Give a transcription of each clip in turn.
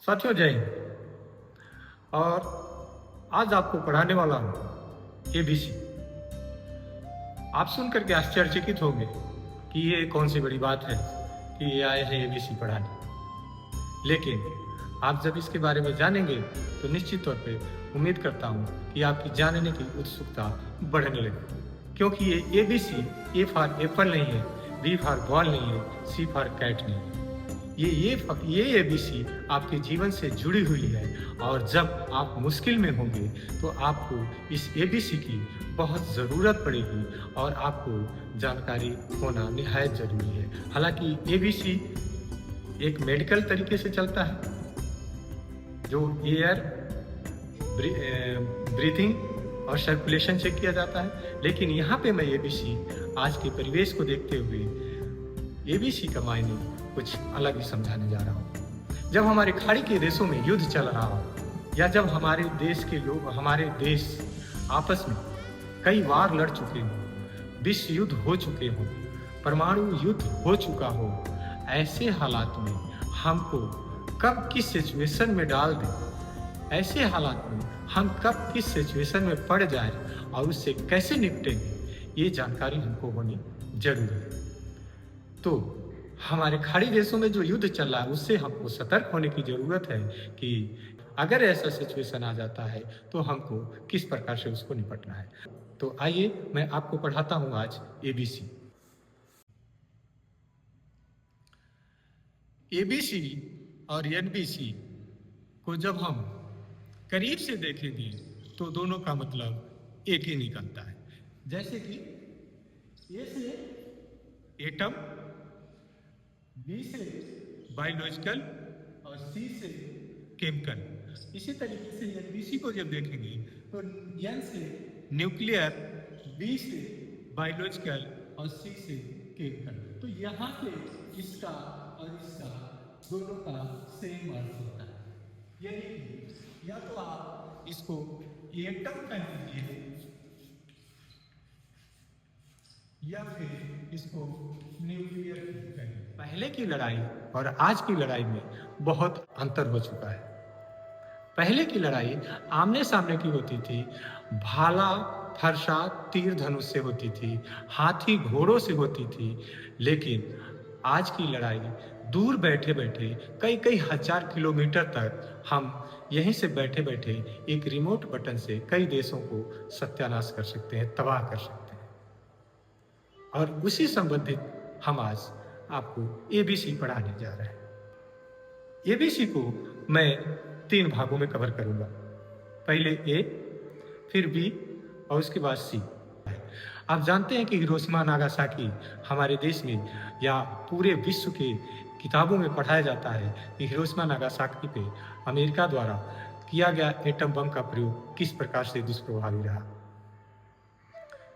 साथियों जय हिंद। और आज आपको पढ़ाने वाला हूँ एबीसी। आप सुन करके आश्चर्यचकित होंगे कि ये कौन सी बड़ी बात है कि ये आए हैं एबीसी पढ़ाने। लेकिन आप जब इसके बारे में जानेंगे तो निश्चित तौर पे उम्मीद करता हूँ कि आपकी जानने की उत्सुकता बढ़ने लगे, क्योंकि ये एबीसी ए फॉर एप्पल नहीं है, बी फॉर बॉल नहीं है, सी फॉर कैट नहीं है। ये एबीसी आपके जीवन से जुड़ी हुई है और जब आप मुश्किल में होंगे तो आपको इस एबीसी की बहुत ज़रूरत पड़ेगी और आपको जानकारी होना निहायत ज़रूरी है। हालांकि एबीसी एक मेडिकल तरीके से चलता है जो एयर ब्रीथिंग और सर्कुलेशन चेक किया जाता है, लेकिन यहाँ पे मैं एबीसी आज के परिवेश को देखते हुए एबीसी का मायने कुछ अलग ही समझाने जा रहा हूँ। जब हमारे खाड़ी के देशों में युद्ध चल रहा हो या जब हमारे देश के लोग, हमारे देश आपस में कई बार लड़ चुके हों, विश्व युद्ध हो चुके हों, परमाणु युद्ध हो चुका हो, ऐसे हालात में हमको कब किस सिचुएशन में डाल दें, ऐसे हालात में हम कब किस सिचुएशन में पड़ जाए और उससे कैसे निपटेंगे, ये जानकारी हमको होनी जरूरी है। तो हमारे खाड़ी देशों में जो युद्ध चल रहा है उससे हमको सतर्क होने की ज़रूरत है कि अगर ऐसा सिचुएशन आ जाता है तो हमको किस प्रकार से उसको निपटना है। तो आइए मैं आपको पढ़ाता हूँ आज एबीसी। एबीसी और एनबीसी को जब हम करीब से देखेंगे तो दोनों का मतलब एक ही निकलता है। जैसे कि ए से एटम, बी से बायोलॉजिकल और सी से केमिकल। इसी तरीके से एनबीसी को जब देखेंगे तो एन से न्यूक्लियर, बी से बायोलॉजिकल और सी से केमिकल। तो यहाँ पे इसका और इसका दोनों का सेम अर्थ होता है। यानी या तो आप इसको एटम कह लीजिए या फिर इसको न्यूक्लियर कहें। पहले की लड़ाई और आज की लड़ाई में बहुत अंतर हो चुका है। पहले की लड़ाई आमने सामने की होती थी, भाला फरसा तीर धनुष से होती थी, हाथी घोड़ों से होती थी। लेकिन आज की लड़ाई दूर बैठे बैठे कई कई हजार किलोमीटर तक हम यहीं से बैठे बैठे एक रिमोट बटन से कई देशों को सत्यानाश कर सकते हैं, तबाह कर सकते हैं। और उसी संबंधित हम आज आपको एबीसी पढ़ाने जा रहे हैं। एबीसी को मैं 3 भागों में कवर करूंगा। पहले ए, फिर बी और उसके बाद सी। आप जानते हैं कि हिरोशिमा नागासाकी हमारे देश में या पूरे विश्व के किताबों में पढ़ाया जाता है कि हिरोशिमा नागासाकी पे अमेरिका द्वारा किया गया एटम बम का प्रयोग किस प्रकार से दुष्प्रभावी रहा।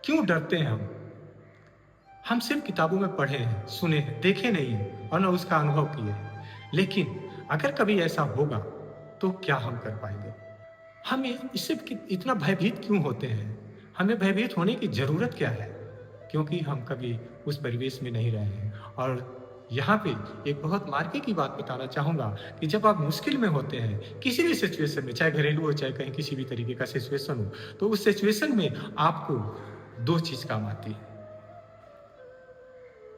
क्यों डरते हैं हम सिर्फ किताबों में पढ़े हैं, सुने हैं, देखे नहीं हैं और न उसका अनुभव किए हैं। लेकिन अगर कभी ऐसा होगा तो क्या हम कर पाएंगे? हम इससे इतना भयभीत क्यों होते हैं? हमें भयभीत होने की जरूरत क्या है? क्योंकि हम कभी उस परिवेश में नहीं रहे हैं। और यहाँ पे एक बहुत मार्के की बात बताना चाहूँगा कि जब आप मुश्किल में होते हैं किसी भी सिचुएशन में, चाहे घरेलू हो चाहे कहीं किसी भी तरीके का सिचुएशन हो, तो उस सिचुएशन में आपको 2 चीज काम आती है।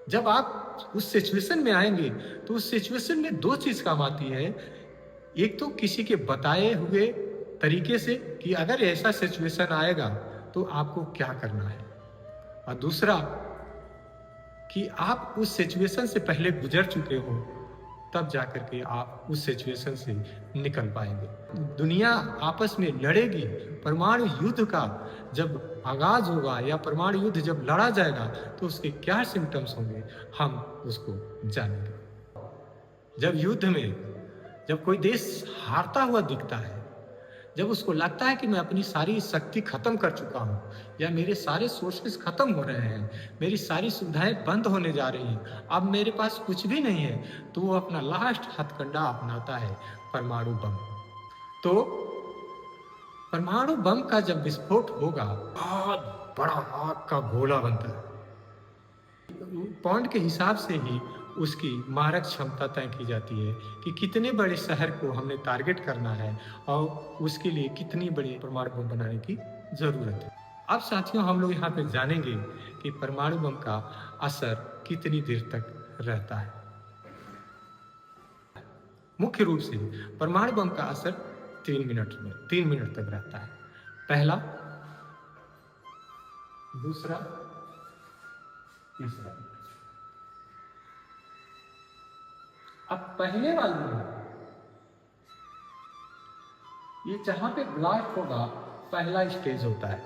जब आप उस सिचुएशन में आएंगे तो उस सिचुएशन में 2 चीज काम आती है। एक तो किसी के बताए हुए तरीके से कि अगर ऐसा सिचुएशन आएगा तो आपको क्या करना है, और दूसरा कि आप उस सिचुएशन से पहले गुजर चुके हो, तब जाकर के आप उस सिचुएशन से निकल पाएंगे। दुनिया आपस में लड़ेगी, परमाणु युद्ध का जब आगाज होगा या परमाणु युद्ध जब लड़ा जाएगा तो उसके क्या सिम्टम्स होंगे हम उसको जानेंगे। जब युद्ध में जब कोई देश हारता हुआ दिखता है, जब उसको लगता है कि मैं अपनी सारी शक्ति खत्म कर चुका हूँ या मेरे सारे सोर्सेस खत्म हो रहे हैं, मेरी सारी सुविधाएं बंद होने जा रही हैं, अब मेरे पास कुछ भी नहीं है, तो वो अपना लास्ट हथकंडा अपनाता है परमाणु बम। तो परमाणु बम का जब विस्फोट होगा बहुत बड़ा आग का गोला बनता है। पाउंड के हिसाब से ही उसकी मारक क्षमता तय की जाती है कि कितने बड़े शहर को हमने टारगेट करना है और उसके लिए कितनी बड़ी परमाणु बम बनाने की जरूरत है। अब साथियों, हम लोग यहाँ पे जानेंगे कि परमाणु बम का असर कितनी देर तक रहता है। मुख्य रूप से परमाणु बम का असर 3 मिनट तक रहता है। पहला, दूसरा, तीसरा। अब पहले वाले में ये जहां पे ब्लास्ट होगा, पहला स्टेज होता है।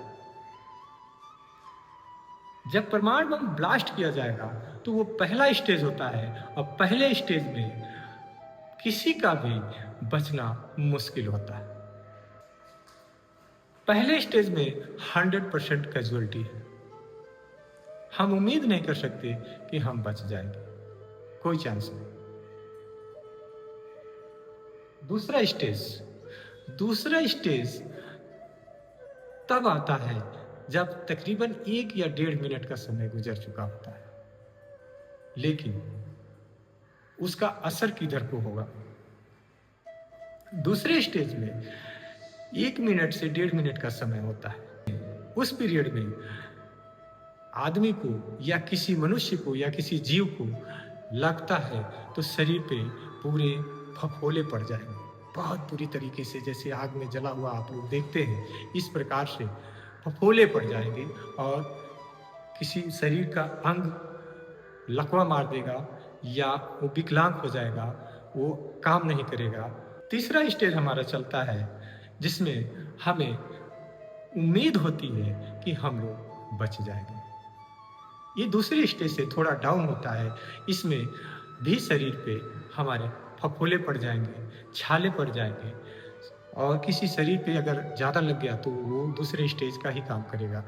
जब परमाणु बम ब्लास्ट किया जाएगा तो वो पहला स्टेज होता है और पहले स्टेज में किसी का भी बचना मुश्किल होता है। पहले स्टेज में 100% कैजुअलिटी है। हम उम्मीद नहीं कर सकते कि हम बच जाएंगे, कोई चांस नहीं। दूसरा स्टेज तब आता है जब तकरीबन 1 या 1.5 मिनट का समय गुजर चुका होता है, लेकिन उसका असर किधर को होगा। दूसरे स्टेज में 1 मिनट से 1.5 मिनट का समय होता है। उस पीरियड में आदमी को या किसी मनुष्य को या किसी जीव को लगता है तो शरीर पे पूरे फफोले पड़ जाएंगे, बहुत बुरी तरीके से, जैसे आग में जला हुआ आप लोग देखते हैं, इस प्रकार से फफोले पड़ जाएंगे और किसी शरीर का अंग लकवा मार देगा या वो विकलांग हो जाएगा, वो काम नहीं करेगा। तीसरा स्टेज हमारा चलता है जिसमें हमें उम्मीद होती है कि हम लोग बच जाएंगे। ये दूसरे स्टेज से थोड़ा डाउन होता है। इसमें भी शरीर पे हमारे फफोले पड़ जाएंगे, छाले पड़ जाएंगे और किसी शरीर पे अगर ज़्यादा लग गया तो वो दूसरे स्टेज का ही काम करेगा,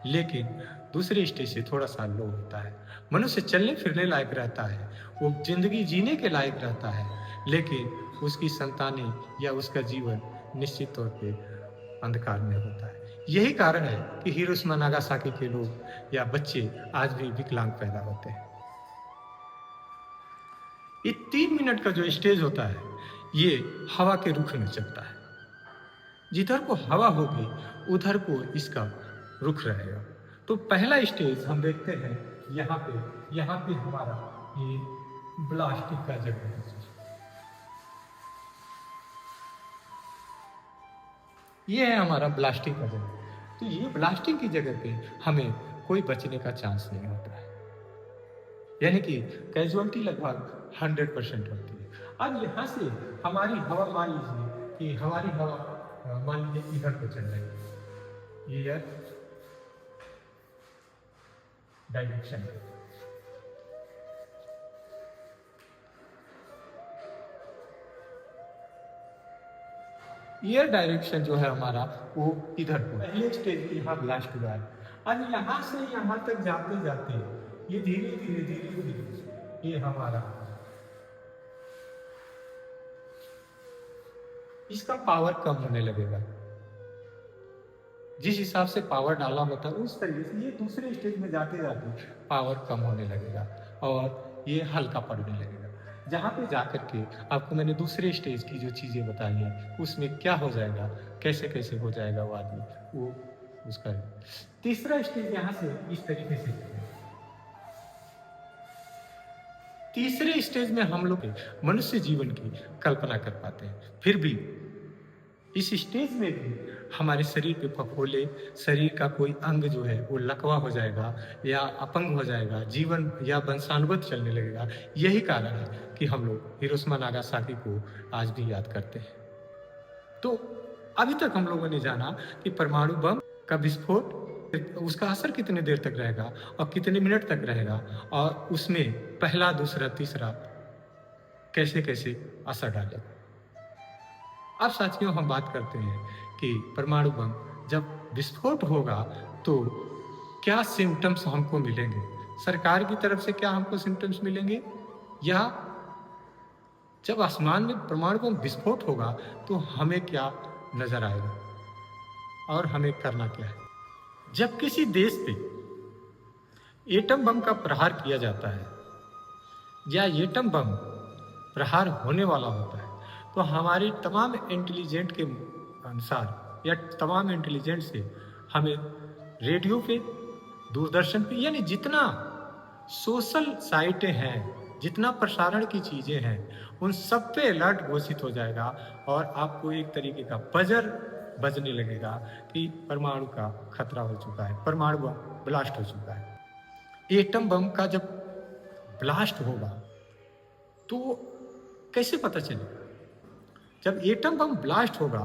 लेकिन दूसरे स्टेज से थोड़ा सा लो होता है। मनुष्य चलने फिरने लायक रहता है, वो जिंदगी जीने के लायक रहता है, लेकिन उसकी संतानें या उसका जीवन निश्चित तौर पे अंधकार में होता है। यही कारण है कि हिरोशिमा नागासाकी के लोग या बच्चे आज भी विकलांग पैदा होते हैं। ये 3 मिनट का जो स्टेज होता है, ये हवा के रुख में चलता है। जिधर को हवा होगी उधर को इसका रुख रहेगा। तो पहला स्टेज हम देखते हैं यहाँ पे हमारा ये ब्लास्टिंग का जगह है। ये है हमारा ब्लास्टिंग का जगह। तो ये ब्लास्टिंग की जगह पे हमें कोई बचने का चांस नहीं होता है, यानी कि कैजुअलिटी लगभग 100% होती है। अब यहाँ से हमारी हवा, मान लीजिए कि हमारी हवा मान लीजिए इधर को चल रही है, ये डायरेक्शन है। एयर डायरेक्शन जो है हमारा वो इधर को, पहले स्टेज यहाँ ब्लास्ट हुआ है। अब यहाँ से यहाँ तक जाते जाते ये धीरे धीरे ये हमारा इसका पावर कम होने लगेगा। जिस हिसाब से पावर डाला होता है उस तरीके से ये दूसरे स्टेज में जाते जाते पावर कम होने लगेगा और ये हल्का पड़ने लगेगा। जहाँ पे जाकर के आपको मैंने दूसरे स्टेज की जो चीज़ें बताई हैं उसमें क्या हो जाएगा, कैसे कैसे हो जाएगा वो आदमी, वो उसका तीसरा स्टेज यहाँ से इस तरीके से। तीसरे स्टेज में हम लोग मनुष्य जीवन की कल्पना कर पाते हैं, फिर भी इस स्टेज में भी हमारे शरीर पे फफोले, शरीर का कोई अंग जो है वो लकवा हो जाएगा या अपंग हो जाएगा, जीवन या वंशानुगत चलने लगेगा। यही कारण है कि हम लोग हिरोशिमा नागासाकी को आज भी याद करते हैं। तो अभी तक हम लोगों ने जाना कि परमाणु बम का विस्फोट, उसका असर कितने देर तक रहेगा और कितने मिनट तक रहेगा और उसमें पहला, दूसरा, तीसरा कैसे कैसे असर डालेगा। अब साथियों हम बात करते हैं कि परमाणु बम जब विस्फोट होगा तो क्या सिम्टम्स हमको मिलेंगे, सरकार की तरफ से क्या हमको सिम्टम्स मिलेंगे, या जब आसमान में परमाणु बम विस्फोट होगा तो हमें क्या नजर आएगा और हमें करना क्या है। जब किसी देश पे एटम बम का प्रहार किया जाता है या एटम बम प्रहार होने वाला होता है, तो हमारी तमाम इंटेलिजेंट के अनुसार या तमाम इंटेलिजेंट से हमें रेडियो पे, दूरदर्शन पे, यानी जितना सोशल साइटें हैं, जितना प्रसारण की चीज़ें हैं, उन सब पे अलर्ट घोषित हो जाएगा और आपको एक तरीके का बजर बजने लगेगा कि परमाणु का खतरा हो चुका है, परमाणु बम ब्लास्ट हो चुका है। एटम बम का जब ब्लास्ट होगा तो कैसे पता चलेगा? जब एटम बम ब्लास्ट होगा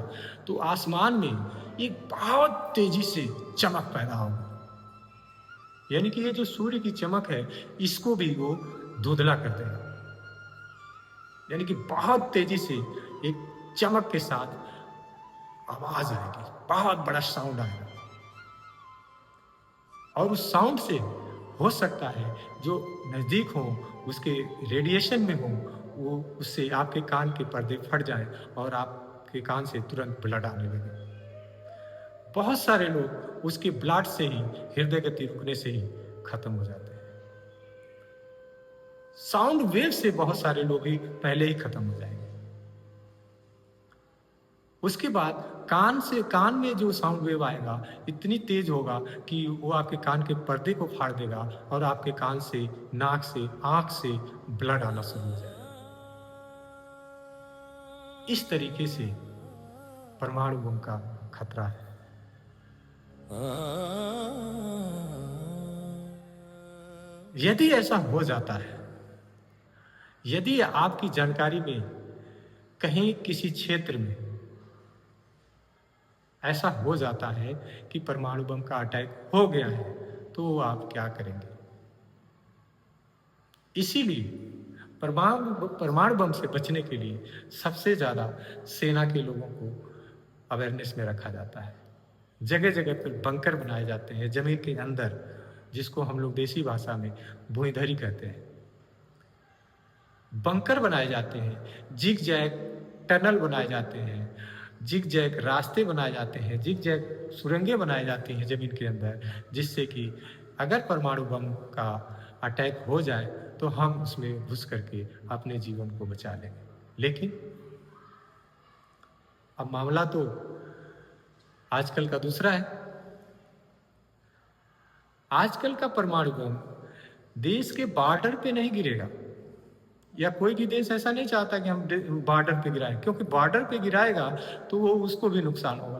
तो आसमान में एक बहुत तेजी से चमक पैदा होगी, यानी कि ये जो सूर्य की चमक है इसको भी वो धुंधला कर देगा, यानी कि बहुत तेजी से एक चमक के साथ आवाज आएगी, बहुत बड़ा साउंड आएगा, और उस साउंड से हो सकता है जो नज़दीक हो, उसके रेडिएशन में हो, वो उससे आपके कान के पर्दे फट जाए और आपके कान से तुरंत ब्लड आने लगे। बहुत सारे लोग उसके ब्लड से ही, हृदय गति रुकने से ही खत्म हो जाते हैं। साउंड वेव से बहुत सारे लोग ही पहले ही खत्म हो जाएंगे। उसके बाद कान में जो साउंड वेव आएगा इतनी तेज होगा कि वो आपके कान के पर्दे को फाड़ देगा और आपके कान से, नाक से, आंख से ब्लड आना शुरू हो जाएगा। इस तरीके से परमाणु बम का खतरा है। यदि ऐसा हो जाता है, यदि आपकी जानकारी में कहीं किसी क्षेत्र में ऐसा हो जाता है कि परमाणु बम का अटैक हो गया है, तो आप क्या करेंगे? इसीलिए परमाणु बम से बचने के लिए सबसे ज़्यादा सेना के लोगों को अवेयरनेस में रखा जाता है। जगह जगह पर बंकर बनाए जाते हैं जमीन के अंदर, जिसको हम लोग देसी भाषा में भुईंधरी कहते हैं। बंकर बनाए जाते हैं, जिग जैग टनल बनाए जाते हैं, जिग जैग रास्ते बनाए जाते हैं, जिग जैग सुरंगें बनाई जाती हैं जमीन के अंदर, जिससे कि अगर परमाणु बम का अटैक हो जाए तो हम उसमें घुस करके अपने जीवन को बचा लेंगे। लेकिन अब मामला तो आजकल का दूसरा है। आजकल का परमाणु बम देश के बॉर्डर पे नहीं गिरेगा, या कोई भी देश ऐसा नहीं चाहता कि हम बॉर्डर पे गिराएं, क्योंकि बॉर्डर पे गिराएगा तो वो उसको भी नुकसान होगा।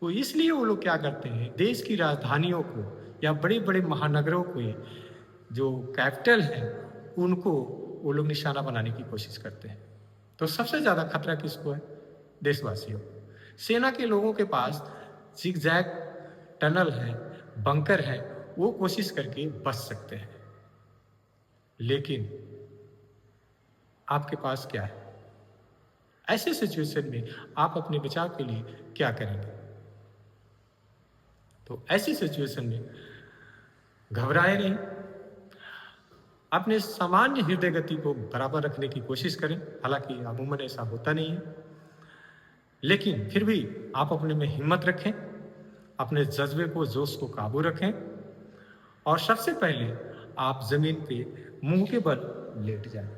तो इसलिए वो लोग क्या करते हैं, देश की राजधानियों को या बड़े बड़े महानगरों को, जो कैपिटल है, उनको वो लोग निशाना बनाने की कोशिश करते हैं। तो सबसे ज़्यादा खतरा किसको है? देशवासियों। सेना के लोगों के पास जिगजैग टनल है, बंकर है, वो कोशिश करके बच सकते हैं। लेकिन आपके पास क्या है? ऐसे सिचुएशन में आप अपने बचाव के लिए क्या करेंगे? तो ऐसी सिचुएशन में घबराए नहीं, अपने सामान्य हृदय गति को बराबर रखने की कोशिश करें। हालांकि अमूमन ऐसा होता नहीं है, लेकिन फिर भी आप अपने में हिम्मत रखें, अपने जज्बे को, जोश को काबू रखें, और सबसे पहले आप जमीन पे मुंह के बल लेट जाएं,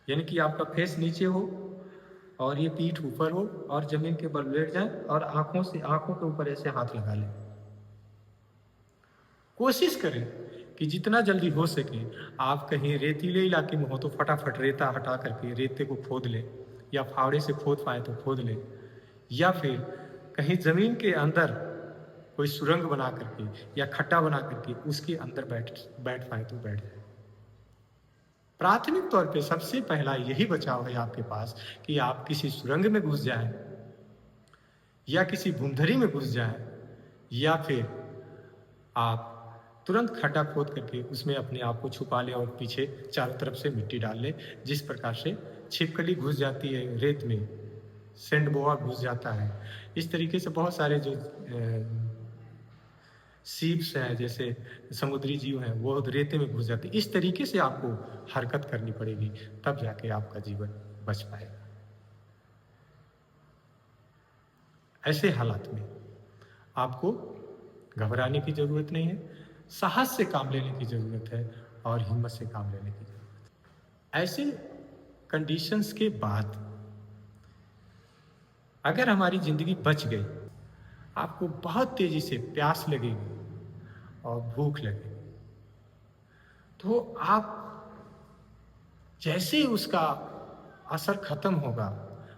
यानी कि आपका फेस नीचे हो और ये पीठ ऊपर हो और जमीन के बल लेट जाएं और आंखों के ऊपर ऐसे हाथ लगा लें। कोशिश करें कि जितना जल्दी हो सके आप कहीं रेतीले इलाके में हो तो फटाफट रेता हटा करके रेते को खोद लें, या फावड़े से खोद पाए तो खोद लें, या फिर कहीं जमीन के अंदर कोई सुरंग बना करके या खड्डा बना करके उसके अंदर बैठ पाए तो बैठ जाए। प्राथमिक तौर पे सबसे पहला यही बचाव है आपके पास कि आप किसी सुरंग में घुस जाएं, या किसी भूमधरी में घुस जाएं, या फिर आप तुरंत खड्डा खोद करके उसमें अपने आप को छुपा लें और पीछे चारों तरफ से मिट्टी डाल लें। जिस प्रकार से छिपकली घुस जाती है रेत में, सेंडबोआ घुस जाता है, इस तरीके से बहुत सारे जो सीप्स हैं, जैसे समुद्री जीव हैं, वो रेते में घुस जाते हैं। इस तरीके से आपको हरकत करनी पड़ेगी, तब जाके आपका जीवन बच पाएगा। ऐसे हालात में आपको घबराने की जरूरत नहीं है, साहस से काम लेने की जरूरत है और हिम्मत से काम लेने की जरूरत है। ऐसे कंडीशंस के बाद अगर हमारी जिंदगी बच गई, आपको बहुत तेजी से प्यास लगेगी और भूख लगेगी, तो आप जैसे ही उसका असर खत्म होगा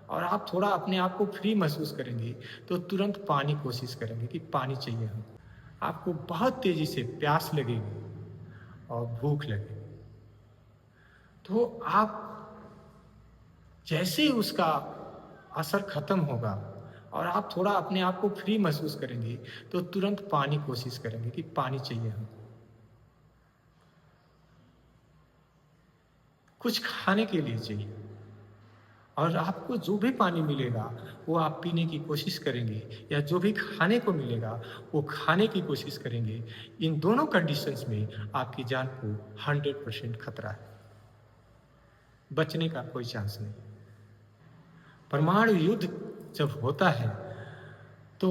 और आप थोड़ा अपने आप को फ्री महसूस करेंगे, तो तुरंत पानी कोशिश करेंगे कि पानी चाहिए हमको। आपको बहुत तेजी से प्यास लगेगी और भूख लगेगी, तो आप जैसे ही उसका असर खत्म होगा और आप थोड़ा अपने आप को फ्री महसूस करेंगे, तो तुरंत पानी कोशिश करेंगे कि पानी चाहिए हमको। कुछ खाने के लिए चाहिए, और आपको जो भी पानी मिलेगा वो आप पीने की कोशिश करेंगे, या जो भी खाने को मिलेगा वो खाने की कोशिश करेंगे। इन दोनों कंडीशंस में आपकी जान को 100% खतरा है, बचने का कोई चांस नहीं। परमाणु युद्ध जब होता है तो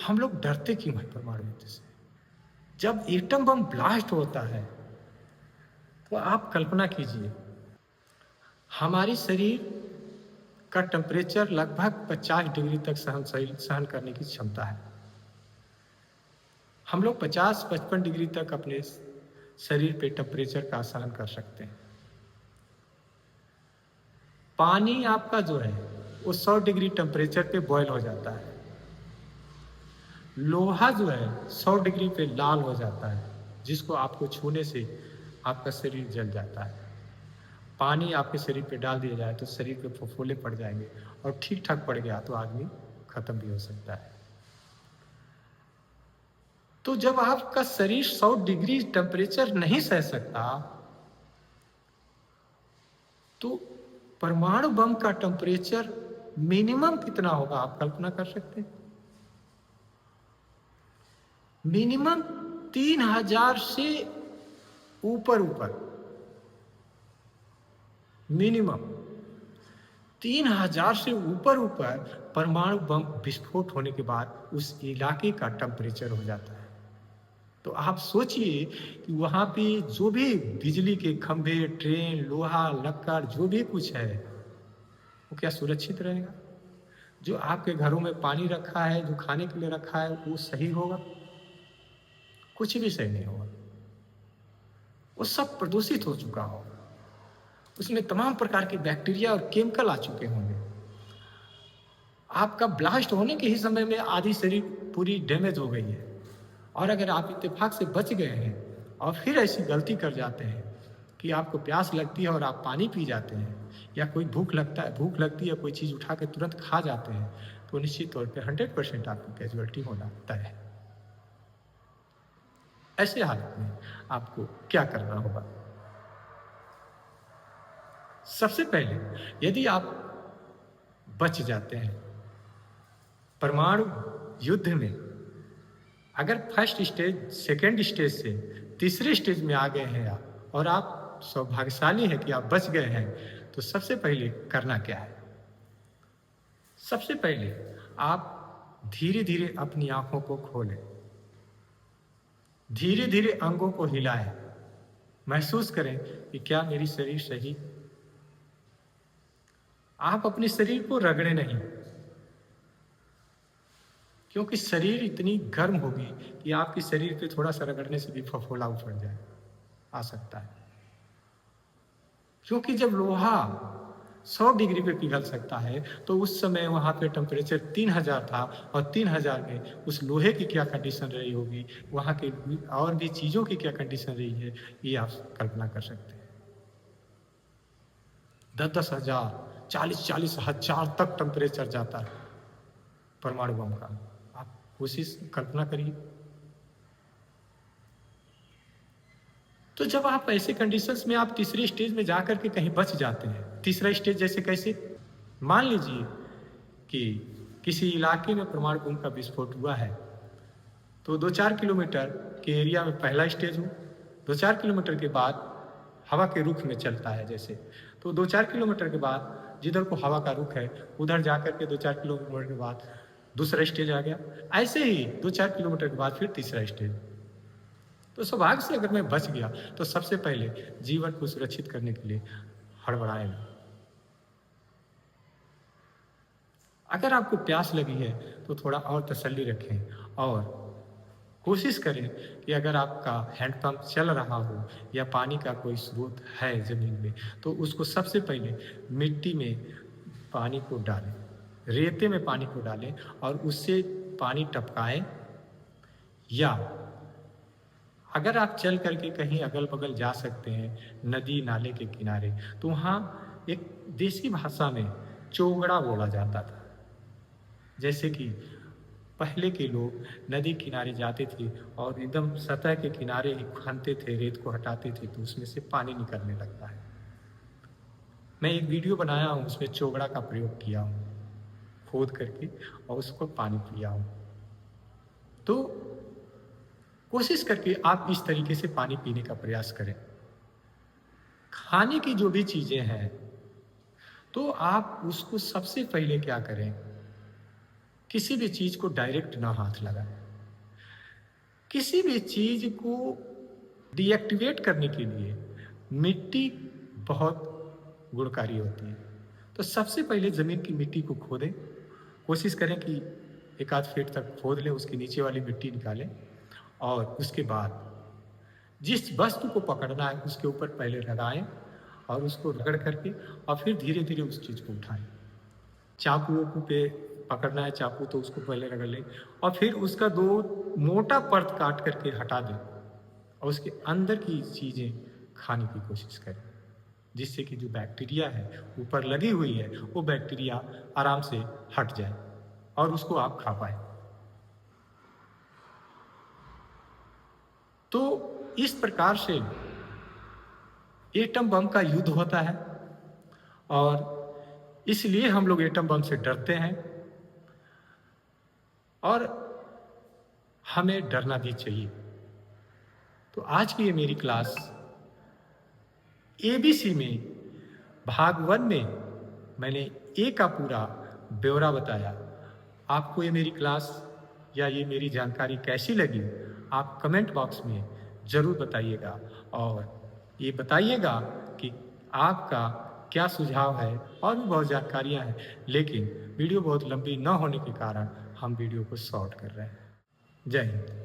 हम लोग डरते क्यों हैं परमाणु युद्ध से? जब एटम बम ब्लास्ट होता है तो आप कल्पना कीजिए, हमारी शरीर का टेम्परेचर लगभग 50 डिग्री तक सहन करने की क्षमता है। हम लोग 50-55 डिग्री तक अपने शरीर पे टेम्परेचर का सहन कर सकते हैं। पानी आपका जो है वो 100 डिग्री टेम्परेचर पे बॉयल हो जाता है। लोहा जो है 100 डिग्री पे लाल हो जाता है, जिसको आपको छूने से आपका शरीर जल जाता है। पानी आपके शरीर पे डाल दिया जाए तो शरीर पे फफोले पड़ जाएंगे, और ठीक ठाक पड़ गया तो आदमी खत्म भी हो सकता है। तो जब आपका शरीर 100 डिग्री टेम्परेचर नहीं सह सकता, तो परमाणु बम का टेम्परेचर मिनिमम कितना होगा आप कल्पना कर सकते हैं? मिनिमम 3000 से ऊपर मिनिमम 3000 से ऊपर परमाणु बम विस्फोट होने के बाद उस इलाके का टेम्परेचर हो जाता है। तो आप सोचिए कि वहां पे जो भी बिजली के खंभे, ट्रेन, लोहा, लक्कड़ जो भी कुछ है वो क्या सुरक्षित रहेगा? जो आपके घरों में पानी रखा है, जो खाने के लिए रखा है, वो सही होगा? कुछ भी सही नहीं होगा। वो सब प्रदूषित हो चुका होगा, उसमें तमाम प्रकार के बैक्टीरिया और केमिकल आ चुके होंगे। आपका ब्लास्ट होने के ही समय में आधी शरीर पूरी डैमेज हो गई है, और अगर आप इत्तेफाक से बच गए हैं और फिर ऐसी गलती कर जाते हैं कि आपको प्यास लगती है और आप पानी पी जाते हैं, या कोई भूख लगती है, कोई चीज़ उठा के तुरंत खा जाते हैं, तो निश्चित तौर पे 100% आपकी कैजुअलिटी होना तय है। ऐसे हालत में आपको क्या करना होगा? सबसे पहले यदि आप बच जाते हैं परमाणु युद्ध में, अगर फर्स्ट स्टेज, सेकेंड स्टेज से तीसरे स्टेज में आ गए हैं आप, और आप सौभाग्यशाली हैं कि आप बच गए हैं, तो सबसे पहले करना क्या है? सबसे पहले आप धीरे धीरे अपनी आंखों को खोलें, धीरे धीरे अंगों को हिलाएं, महसूस करें कि क्या मेरी शरीर सही। आप अपने शरीर को रगड़े नहीं, क्योंकि शरीर इतनी गर्म होगी कि आपके शरीर पे थोड़ा सा रगड़ने से भी फफोला उफड़ जाए आ सकता है। क्योंकि जब लोहा 100 डिग्री पे पिघल सकता है, तो उस समय वहां पे टेम्परेचर 3000 था, और 3000 में उस लोहे की क्या कंडीशन रही होगी, वहां के और भी चीजों की क्या कंडीशन रही है, ये आप कल्पना कर सकते हैं। 10-10 हजार, 40-40 हजार तक टेम्परेचर जाता है परमाणु बम का। आप कोशिश कल्पना करिए। तो जब आप ऐसे कंडीशंस में आप तीसरी स्टेज में जाकर के कहीं बच जाते हैं, तीसरा स्टेज जैसे कैसे? मान लीजिए कि किसी इलाके में परमाणु बम का विस्फोट हुआ है, तो 2-4 किलोमीटर के एरिया में पहला स्टेज हो, 2-4 किलोमीटर के बाद हवा के रुख में चलता है जैसे, तो 2-4 किलोमीटर के बाद जिधर को हवा का रुख है उधर जाकर के 2-4 किलोमीटर के बाद दूसरा स्टेज आ गया। ऐसे ही 2-4 किलोमीटर के बाद फिर तीसरा स्टेज। तो सौभाग्य से अगर मैं बच गया तो सबसे पहले जीवन को सुरक्षित करने के लिए हड़बड़ाए ना। अगर आपको प्यास लगी है तो थोड़ा और तसल्ली रखें और कोशिश करें कि अगर आपका हैंडपंप चल रहा हो या पानी का कोई स्रोत है ज़मीन में, तो उसको सबसे पहले मिट्टी में पानी को डालें, रेते में पानी को डालें और उससे पानी टपकाएं। या अगर आप चल करके कहीं अगल-बगल जा सकते हैं, नदी नाले के किनारे, तो वहाँ एक देसी भाषा में चोगड़ा बोला जाता था। जैसे कि पहले के लोग नदी किनारे जाते थे और एकदम सतह के किनारे ही खनते थे, रेत को हटाते थे, तो उसमें से पानी निकलने लगता है। मैं एक वीडियो बनाया हूँ, उसमें चोगड़ा का प्रयोग किया हूँ, खोद करके और उसको पानी पिया हूँ। तो कोशिश करके आप इस तरीके से पानी पीने का प्रयास करें। खाने की जो भी चीज़ें हैं, तो आप उसको सबसे पहले क्या करें, किसी भी चीज़ को डायरेक्ट ना हाथ लगाएं। किसी भी चीज़ को डीएक्टिवेट करने के लिए मिट्टी बहुत गुणकारी होती है। तो सबसे पहले ज़मीन की मिट्टी को खोदें, कोशिश करें कि 1 आध फीट तक खोद लें, उसके नीचे वाली मिट्टी निकालें और उसके बाद जिस वस्तु को पकड़ना है उसके ऊपर पहले लगाएं और उसको रगड़ करके और फिर धीरे-धीरे उस चीज़ को उठाएं। चाकू-वाकू पे पकड़ना है चाकू तो उसको पहले रगड़ लें और फिर उसका 2 मोटा परत काट करके हटा दें और उसके अंदर की चीज़ें खाने की कोशिश करें, जिससे कि जो बैक्टीरिया है ऊपर लगी हुई है, वो बैक्टीरिया आराम से हट जाए और उसको आप खा पाएँ। तो इस प्रकार से एटम बम का युद्ध होता है और इसलिए हम लोग एटम बम से डरते हैं और हमें डरना भी चाहिए। तो आज की ये मेरी क्लास एबीसी में भाग 1 में मैंने ए का पूरा ब्यौरा बताया। आपको ये मेरी क्लास या ये मेरी जानकारी कैसी लगी, आप कमेंट बॉक्स में ज़रूर बताइएगा और ये बताइएगा कि आपका क्या सुझाव है। और भी बहुत जानकारियाँ हैं, लेकिन वीडियो बहुत लंबी न होने के कारण हम वीडियो को शॉर्ट कर रहे हैं। जय हिंद।